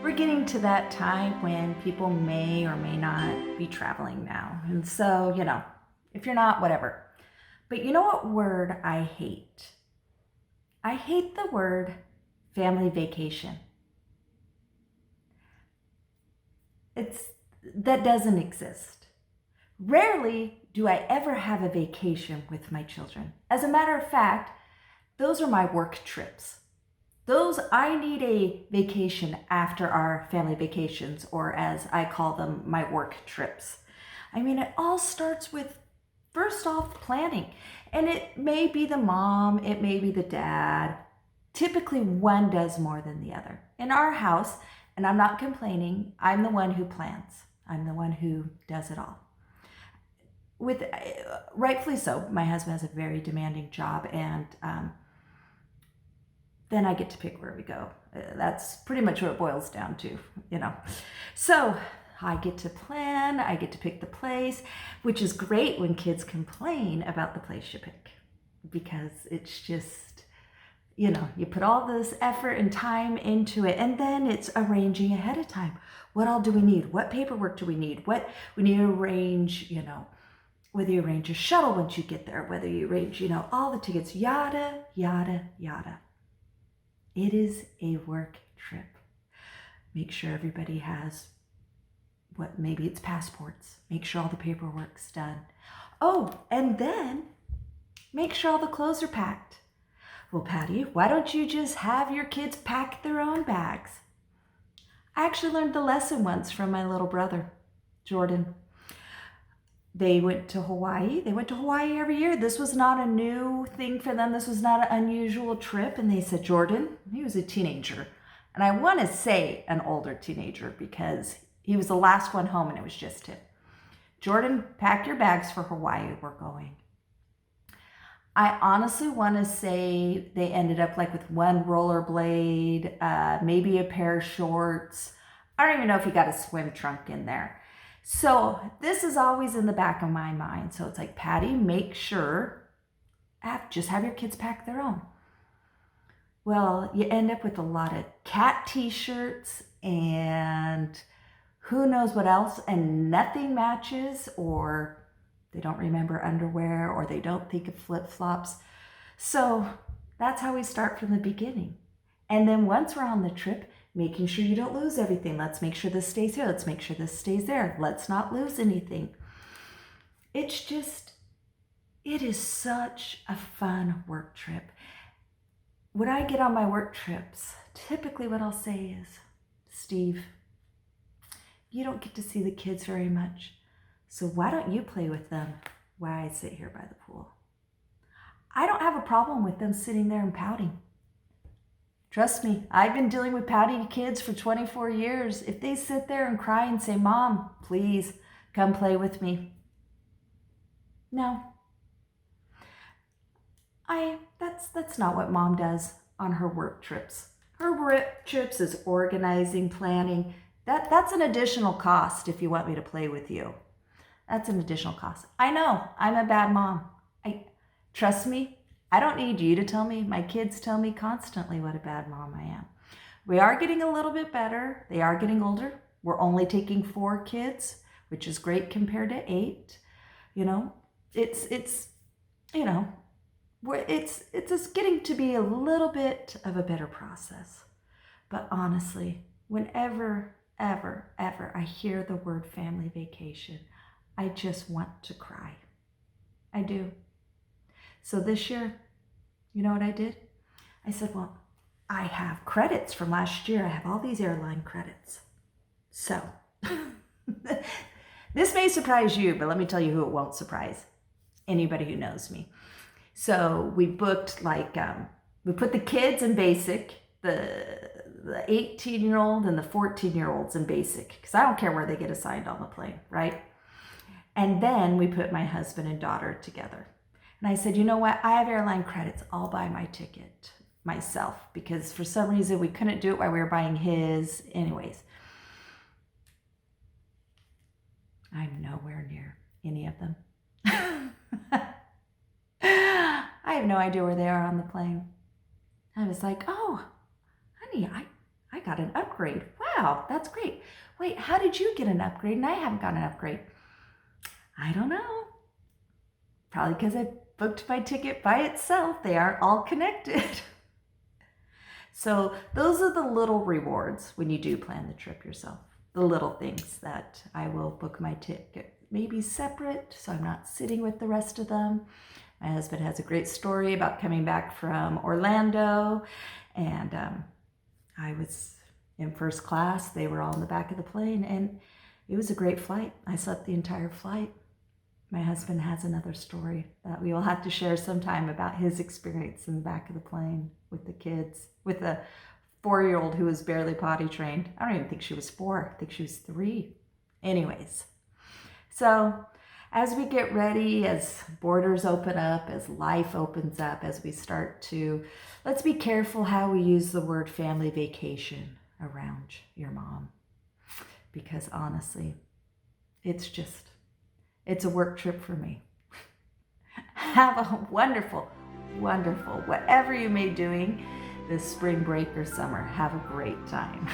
we're getting to that time when people may or may not be traveling now. And so, if you're not, whatever. But you know what word I hate? I hate the word family vacation. That doesn't exist. Rarely do I ever have a vacation with my children. As a matter of fact, those are my work trips. I need a vacation after our family vacations, or as I call them, my work trips. I mean, it all starts with, first off, planning. And it may be the mom, it may be the dad. Typically, one does more than the other. In our house, and I'm not complaining, I'm the one who plans. I'm the one who does it all. Rightfully so, my husband has a very demanding job, and then I get to pick where we go. That's pretty much what it boils down to, So I get to plan, I get to pick the place, which is great when kids complain about the place you pick, because it's just, you put all this effort and time into it, and then it's arranging ahead of time. What all do we need? What paperwork do we need? What we need to arrange, whether you arrange a shuttle once you get there, whether you arrange, all the tickets, yada, yada, yada. It is a work trip. Make sure everybody has maybe it's passports. Make sure all the paperwork's done. Oh, and then make sure all the clothes are packed. Well, Patty, why don't you just have your kids pack their own bags? I actually learned the lesson once from my little brother, Jordan. They went to Hawaii. They went to Hawaii every year. This was not a new thing for them. This was not an unusual trip. And they said, Jordan, he was a teenager. And I want to say an older teenager because he was the last one home and it was just him. Jordan, pack your bags for Hawaii. We're going. I honestly want to say they ended up like with one rollerblade, maybe a pair of shorts. I don't even know if he got a swim trunk in there. So this is always in the back of my mind. So it's like, Patty, make sure, just have your kids pack their own. Well, you end up with a lot of cat t-shirts and who knows what else, and nothing matches, or they don't remember underwear, or they don't think of flip-flops. So that's how we start from the beginning. And then once we're on the trip, making sure you don't lose everything. Let's make sure this stays here. Let's make sure this stays there. Let's not lose anything. It is such a fun work trip. When I get on my work trips, typically what I'll say is, Steve, you don't get to see the kids very much. So why don't you play with them while I sit here by the pool? I don't have a problem with them sitting there and pouting. Trust me, I've been dealing with pouty kids for 24 years. If they sit there and cry and say, Mom, please come play with me. No. That's not what Mom does on her work trips. Her work trips is organizing, planning. That's an additional cost if you want me to play with you. That's an additional cost. I know, I'm a bad mom. Trust me, I don't need you to tell me. My kids tell me constantly what a bad mom I am. We are getting a little bit better. They are getting older. We're only taking 4 kids, which is great compared to 8. It's just getting to be a little bit of a better process. But honestly, whenever, ever I hear the word family vacation, I just want to cry. I do. So this year, you know what I did? I said, well, I have credits from last year. I have all these airline credits. So this may surprise you, but let me tell you who it won't surprise. Anybody who knows me. So we booked we put the kids in basic, the 18-year-old and the 14-year-olds in basic, because I don't care where they get assigned on the plane, right? And then we put my husband and daughter together. And I said, you know what? I have airline credits. I'll buy my ticket myself, because for some reason we couldn't do it while we were buying his. Anyways, I'm nowhere near any of them. I have no idea where they are on the plane. I was like, oh, honey, I got an upgrade. wow, that's great. Wait, how did you get an upgrade and I haven't got an upgrade? I don't know. Probably because I booked my ticket by itself. They aren't all connected. So those are the little rewards when you do plan the trip yourself. The little things that I will book my ticket maybe separate so I'm not sitting with the rest of them. My husband has a great story about coming back from Orlando, and I was in first class. They were all in the back of the plane, and it was a great flight. I slept the entire flight. My husband has another story that we will have to share sometime about his experience in the back of the plane with the kids, with a 4-year-old who was barely potty trained. I don't even think she was 4. I think she was 3. Anyways, so as we get ready, as borders open up, as life opens up, as we start to, let's be careful how we use the word family vacation around your mom. Because honestly, it's a work trip for me. Have a wonderful, wonderful, whatever you may be doing this spring break or summer, have a great time.